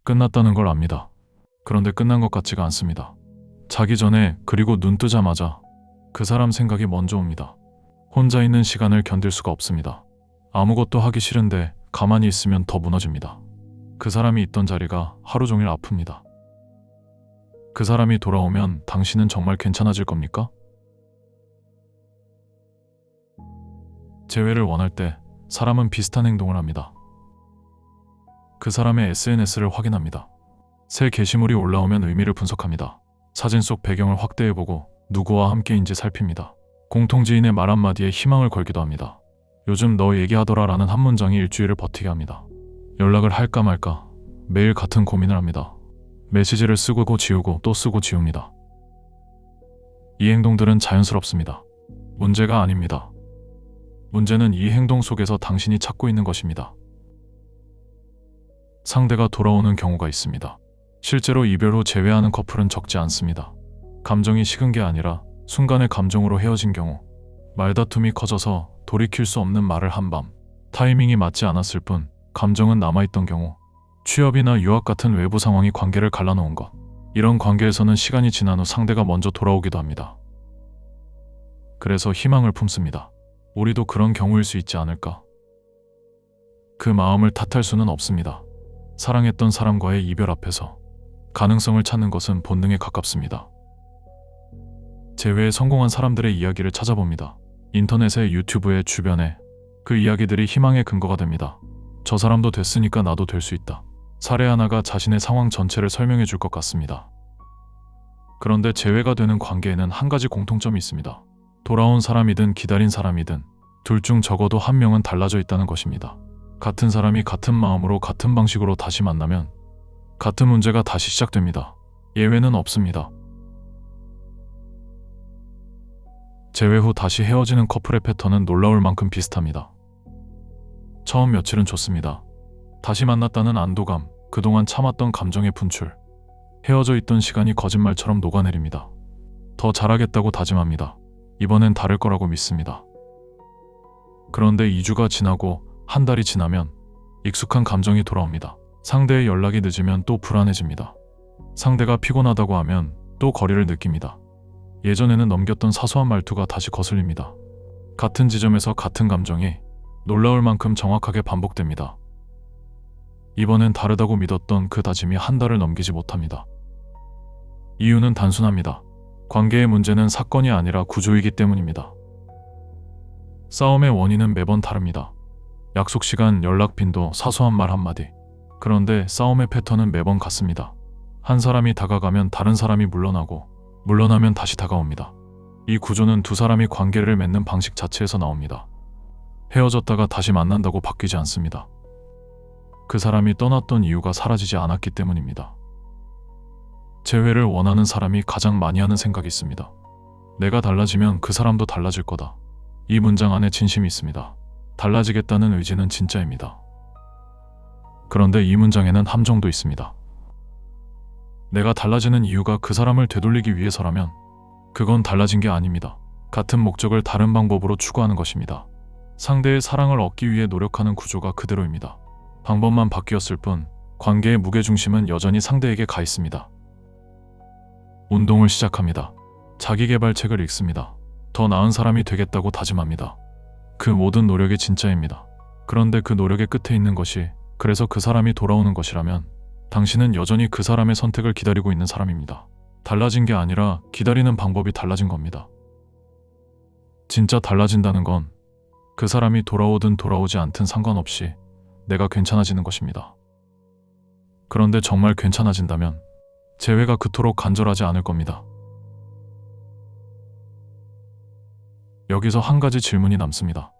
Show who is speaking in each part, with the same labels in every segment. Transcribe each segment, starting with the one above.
Speaker 1: 끝났다는 걸 압니다. 그런데 끝난 것 같지가 않습니다. 자기 전에 그리고 눈 뜨자마자 그 사람 생각이 먼저 옵니다. 혼자 있는 시간을 견딜 수가 없습니다. 아무것도 하기 싫은데 가만히 있으면 더 무너집니다. 그 사람이 있던 자리가 하루 종일 아픕니다. 그 사람이 돌아오면 당신은 정말 괜찮아질 겁니까? 재회를 원할 때 사람은 비슷한 행동을 합니다. 그 사람의 SNS를 확인합니다. 새 게시물이 올라오면 의미를 분석합니다. 사진 속 배경을 확대해보고 누구와 함께인지 살핍니다. 공통지인의 말 한마디에 희망을 걸기도 합니다. 요즘 너 얘기하더라 라는 한 문장이 일주일을 버티게 합니다. 연락을 할까 말까 매일 같은 고민을 합니다. 메시지를 쓰고 지우고 또 쓰고 지웁니다. 이 행동들은 자연스럽습니다. 문제가 아닙니다. 문제는 이 행동 속에서 당신이 찾고 있는 것입니다. 상대가 돌아오는 경우가 있습니다. 실제로 이별 후 재회하는 커플은 적지 않습니다. 감정이 식은 게 아니라 순간의 감정으로 헤어진 경우, 말다툼이 커져서 돌이킬 수 없는 말을 한 밤, 타이밍이 맞지 않았을 뿐 감정은 남아있던 경우, 취업이나 유학 같은 외부 상황이 관계를 갈라놓은 것, 이런 관계에서는 시간이 지난 후 상대가 먼저 돌아오기도 합니다. 그래서 희망을 품습니다. 우리도 그런 경우일 수 있지 않을까? 그 마음을 탓할 수는 없습니다. 사랑했던 사람과의 이별 앞에서 가능성을 찾는 것은 본능에 가깝습니다. 재회에 성공한 사람들의 이야기를 찾아봅니다. 인터넷에, 유튜브에, 주변에 그 이야기들이 희망의 근거가 됩니다. 저 사람도 됐으니까 나도 될 수 있다. 사례 하나가 자신의 상황 전체를 설명해 줄 것 같습니다. 그런데 재회가 되는 관계에는 한 가지 공통점이 있습니다. 돌아온 사람이든 기다린 사람이든 둘 중 적어도 한 명은 달라져 있다는 것입니다. 같은 사람이 같은 마음으로 같은 방식으로 다시 만나면 같은 문제가 다시 시작됩니다. 예외는 없습니다. 재회 후 다시 헤어지는 커플의 패턴은 놀라울 만큼 비슷합니다. 처음 며칠은 좋습니다. 다시 만났다는 안도감, 그동안 참았던 감정의 분출, 헤어져 있던 시간이 거짓말처럼 녹아내립니다. 더 잘하겠다고 다짐합니다. 이번엔 다를 거라고 믿습니다. 그런데 2주가 지나고 한 달이 지나면 익숙한 감정이 돌아옵니다. 상대의 연락이 늦으면 또 불안해집니다. 상대가 피곤하다고 하면 또 거리를 느낍니다. 예전에는 넘겼던 사소한 말투가 다시 거슬립니다. 같은 지점에서 같은 감정이 놀라울 만큼 정확하게 반복됩니다. 이번엔 다르다고 믿었던 그 다짐이 한 달을 넘기지 못합니다. 이유는 단순합니다. 관계의 문제는 사건이 아니라 구조이기 때문입니다. 싸움의 원인은 매번 다릅니다. 약속 시간, 연락 빈도, 사소한 말 한마디. 그런데 싸움의 패턴은 매번 같습니다. 한 사람이 다가가면 다른 사람이 물러나고, 물러나면 다시 다가옵니다. 이 구조는 두 사람이 관계를 맺는 방식 자체에서 나옵니다. 헤어졌다가 다시 만난다고 바뀌지 않습니다. 그 사람이 떠났던 이유가 사라지지 않았기 때문입니다. 재회를 원하는 사람이 가장 많이 하는 생각이 있습니다. 내가 달라지면 그 사람도 달라질 거다. 이 문장 안에 진심이 있습니다. 달라지겠다는 의지는 진짜입니다. 그런데 이 문장에는 함정도 있습니다. 내가 달라지는 이유가 그 사람을 되돌리기 위해서라면 그건 달라진 게 아닙니다. 같은 목적을 다른 방법으로 추구하는 것입니다. 상대의 사랑을 얻기 위해 노력하는 구조가 그대로입니다. 방법만 바뀌었을 뿐 관계의 무게중심은 여전히 상대에게 가 있습니다. 운동을 시작합니다. 자기계발책을 읽습니다. 더 나은 사람이 되겠다고 다짐합니다. 그 모든 노력이 진짜입니다. 그런데 그 노력의 끝에 있는 것이 그래서 그 사람이 돌아오는 것이라면 당신은 여전히 그 사람의 선택을 기다리고 있는 사람입니다. 달라진 게 아니라 기다리는 방법이 달라진 겁니다. 진짜 달라진다는 건 그 사람이 돌아오든 돌아오지 않든 상관없이 내가 괜찮아지는 것입니다. 그런데 정말 괜찮아진다면 재회가 그토록 간절하지 않을 겁니다. 여기서 한 가지 질문이 남습니다.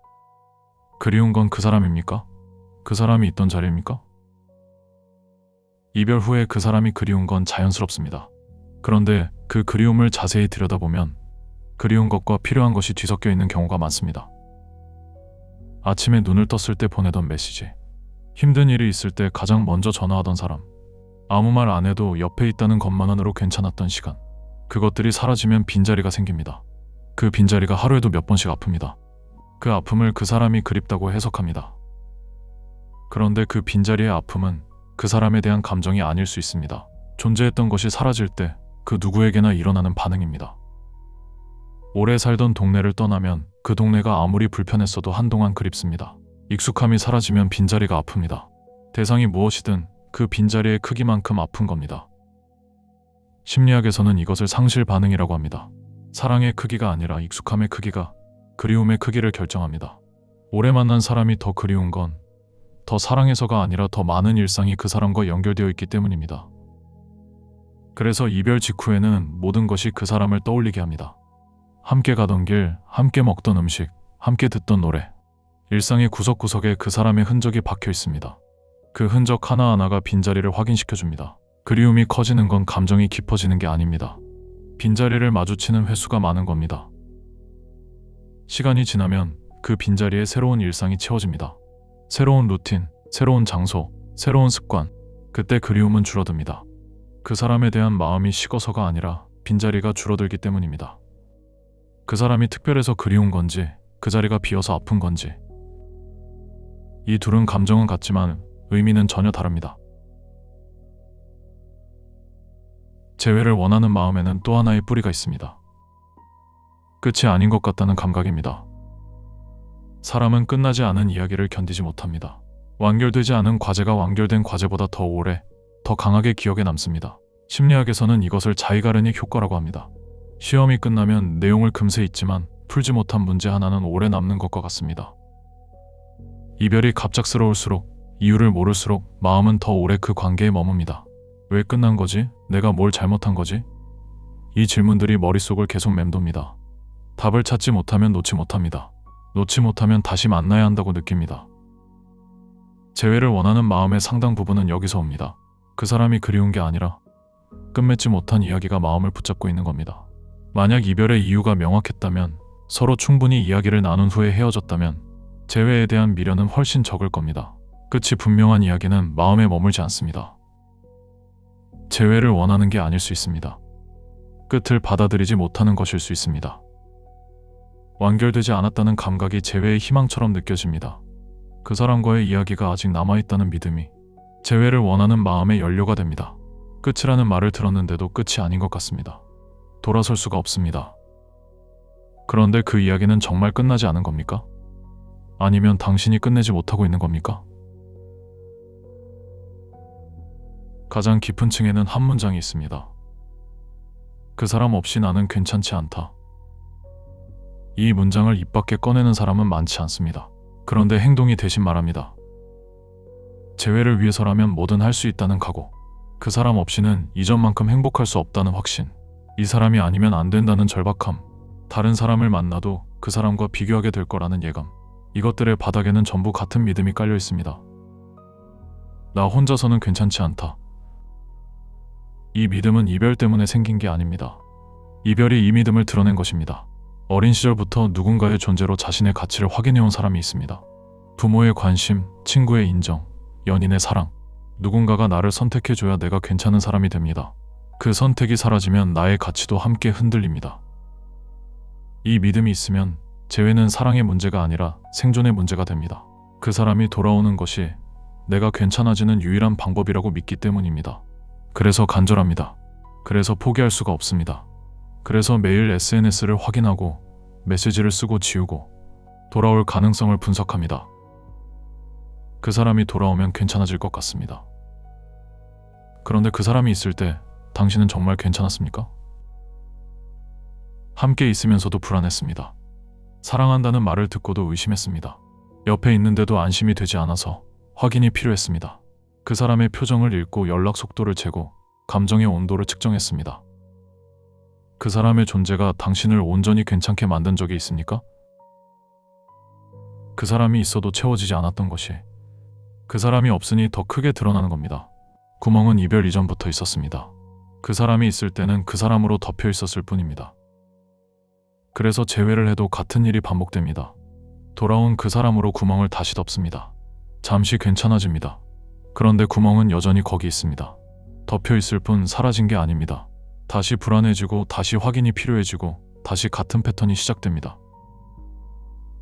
Speaker 1: 그리운 건 그 사람입니까? 그 사람이 있던 자리입니까? 이별 후에 그 사람이 그리운 건 자연스럽습니다. 그런데 그 그리움을 자세히 들여다보면 그리운 것과 필요한 것이 뒤섞여 있는 경우가 많습니다. 아침에 눈을 떴을 때 보내던 메시지, 힘든 일이 있을 때 가장 먼저 전화하던 사람, 아무 말 안 해도 옆에 있다는 것만으로 괜찮았던 시간, 그것들이 사라지면 빈자리가 생깁니다. 그 빈자리가 하루에도 몇 번씩 아픕니다. 그 아픔을 그 사람이 그립다고 해석합니다. 그런데 그 빈자리의 아픔은 그 사람에 대한 감정이 아닐 수 있습니다. 존재했던 것이 사라질 때 그 누구에게나 일어나는 반응입니다. 오래 살던 동네를 떠나면 그 동네가 아무리 불편했어도 한동안 그립습니다. 익숙함이 사라지면 빈자리가 아픕니다. 대상이 무엇이든 그 빈자리의 크기만큼 아픈 겁니다. 심리학에서는 이것을 상실 반응이라고 합니다. 사랑의 크기가 아니라 익숙함의 크기가 그리움의 크기를 결정합니다. 오래 만난 사람이 더 그리운 건 더 사랑해서가 아니라 더 많은 일상이 그 사람과 연결되어 있기 때문입니다. 그래서 이별 직후에는 모든 것이 그 사람을 떠올리게 합니다. 함께 가던 길, 함께 먹던 음식, 함께 듣던 노래. 일상의 구석구석에 그 사람의 흔적이 박혀 있습니다. 그 흔적 하나하나가 빈자리를 확인시켜줍니다. 그리움이 커지는 건 감정이 깊어지는 게 아닙니다. 빈자리를 마주치는 횟수가 많은 겁니다. 시간이 지나면 그 빈자리에 새로운 일상이 채워집니다. 새로운 루틴, 새로운 장소, 새로운 습관. 그때 그리움은 줄어듭니다. 그 사람에 대한 마음이 식어서가 아니라 빈자리가 줄어들기 때문입니다. 그 사람이 특별해서 그리운 건지, 그 자리가 비어서 아픈 건지. 이 둘은 감정은 같지만 의미는 전혀 다릅니다. 재회를 원하는 마음에는 또 하나의 뿌리가 있습니다. 끝이 아닌 것 같다는 감각입니다. 사람은 끝나지 않은 이야기를 견디지 못합니다. 완결되지 않은 과제가 완결된 과제보다 더 오래, 더 강하게 기억에 남습니다. 심리학에서는 이것을 자이가르닉 효과라고 합니다. 시험이 끝나면 내용을 금세 잊지만 풀지 못한 문제 하나는 오래 남는 것과 같습니다. 이별이 갑작스러울수록, 이유를 모를수록 마음은 더 오래 그 관계에 머뭅니다. 왜 끝난 거지? 내가 뭘 잘못한 거지? 이 질문들이 머릿속을 계속 맴돕니다. 답을 찾지 못하면 놓지 못합니다. 놓지 못하면 다시 만나야 한다고 느낍니다. 재회를 원하는 마음의 상당 부분은 여기서 옵니다. 그 사람이 그리운 게 아니라 끝맺지 못한 이야기가 마음을 붙잡고 있는 겁니다. 만약 이별의 이유가 명확했다면, 서로 충분히 이야기를 나눈 후에 헤어졌다면 재회에 대한 미련은 훨씬 적을 겁니다. 끝이 분명한 이야기는 마음에 머물지 않습니다. 재회를 원하는 게 아닐 수 있습니다. 끝을 받아들이지 못하는 것일 수 있습니다. 완결되지 않았다는 감각이 재회의 희망처럼 느껴집니다. 그 사람과의 이야기가 아직 남아있다는 믿음이 재회를 원하는 마음의 연료가 됩니다. 끝이라는 말을 들었는데도 끝이 아닌 것 같습니다. 돌아설 수가 없습니다. 그런데 그 이야기는 정말 끝나지 않은 겁니까? 아니면 당신이 끝내지 못하고 있는 겁니까? 가장 깊은 층에는 한 문장이 있습니다. 그 사람 없이 나는 괜찮지 않다. 이 문장을 입 밖에 꺼내는 사람은 많지 않습니다. 그런데 행동이 대신 말합니다. 재회를 위해서라면 뭐든 할 수 있다는 각오. 그 사람 없이는 이전만큼 행복할 수 없다는 확신. 이 사람이 아니면 안 된다는 절박함. 다른 사람을 만나도 그 사람과 비교하게 될 거라는 예감. 이것들의 바닥에는 전부 같은 믿음이 깔려 있습니다. 나 혼자서는 괜찮지 않다. 이 믿음은 이별 때문에 생긴 게 아닙니다. 이별이 이 믿음을 드러낸 것입니다. 어린 시절부터 누군가의 존재로 자신의 가치를 확인해온 사람이 있습니다. 부모의 관심, 친구의 인정, 연인의 사랑. 누군가가 나를 선택해줘야 내가 괜찮은 사람이 됩니다. 그 선택이 사라지면 나의 가치도 함께 흔들립니다. 이 믿음이 있으면 재회는 사랑의 문제가 아니라 생존의 문제가 됩니다. 그 사람이 돌아오는 것이 내가 괜찮아지는 유일한 방법이라고 믿기 때문입니다. 그래서 간절합니다. 그래서 포기할 수가 없습니다. 그래서 매일 SNS를 확인하고 메시지를 쓰고 지우고 돌아올 가능성을 분석합니다. 그 사람이 돌아오면 괜찮아질 것 같습니다. 그런데 그 사람이 있을 때 당신은 정말 괜찮았습니까? 함께 있으면서도 불안했습니다. 사랑한다는 말을 듣고도 의심했습니다. 옆에 있는데도 안심이 되지 않아서 확인이 필요했습니다. 그 사람의 표정을 읽고 연락 속도를 재고 감정의 온도를 측정했습니다. 그 사람의 존재가 당신을 온전히 괜찮게 만든 적이 있습니까? 그 사람이 있어도 채워지지 않았던 것이 그 사람이 없으니 더 크게 드러나는 겁니다. 구멍은 이별 이전부터 있었습니다. 그 사람이 있을 때는 그 사람으로 덮여 있었을 뿐입니다. 그래서 재회를 해도 같은 일이 반복됩니다. 돌아온 그 사람으로 구멍을 다시 덮습니다. 잠시 괜찮아집니다. 그런데 구멍은 여전히 거기 있습니다. 덮여 있을 뿐 사라진 게 아닙니다. 다시 불안해지고 다시 확인이 필요해지고 다시 같은 패턴이 시작됩니다.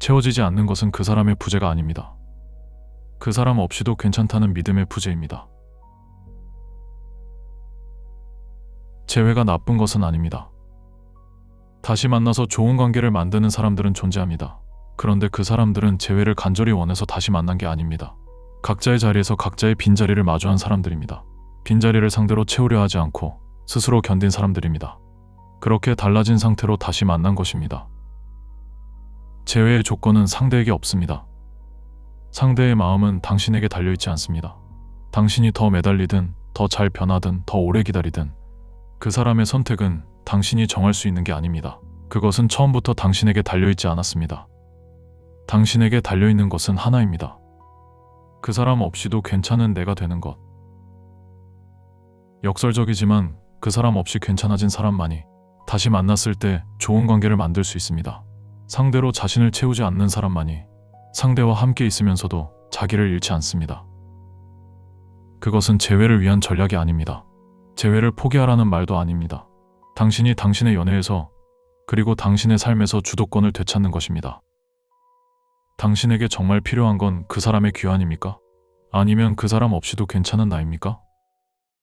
Speaker 1: 채워지지 않는 것은 그 사람의 부재가 아닙니다. 그 사람 없이도 괜찮다는 믿음의 부재입니다. 재회가 나쁜 것은 아닙니다. 다시 만나서 좋은 관계를 만드는 사람들은 존재합니다. 그런데 그 사람들은 재회를 간절히 원해서 다시 만난 게 아닙니다. 각자의 자리에서 각자의 빈자리를 마주한 사람들입니다. 빈자리를 상대로 채우려 하지 않고 스스로 견딘 사람들입니다. 그렇게 달라진 상태로 다시 만난 것입니다. 재회의 조건은 상대에게 없습니다. 상대의 마음은 당신에게 달려있지 않습니다. 당신이 더 매달리든 더 잘 변하든 더 오래 기다리든 그 사람의 선택은 당신이 정할 수 있는 게 아닙니다. 그것은 처음부터 당신에게 달려있지 않았습니다. 당신에게 달려있는 것은 하나입니다. 그 사람 없이도 괜찮은 내가 되는 것. 역설적이지만 그 사람 없이 괜찮아진 사람만이 다시 만났을 때 좋은 관계를 만들 수 있습니다. 상대로 자신을 채우지 않는 사람만이 상대와 함께 있으면서도 자기를 잃지 않습니다. 그것은 재회를 위한 전략이 아닙니다. 재회를 포기하라는 말도 아닙니다. 당신이 당신의 연애에서 그리고 당신의 삶에서 주도권을 되찾는 것입니다. 당신에게 정말 필요한 건 그 사람의 귀환입니까? 아니면 그 사람 없이도 괜찮은 나입니까?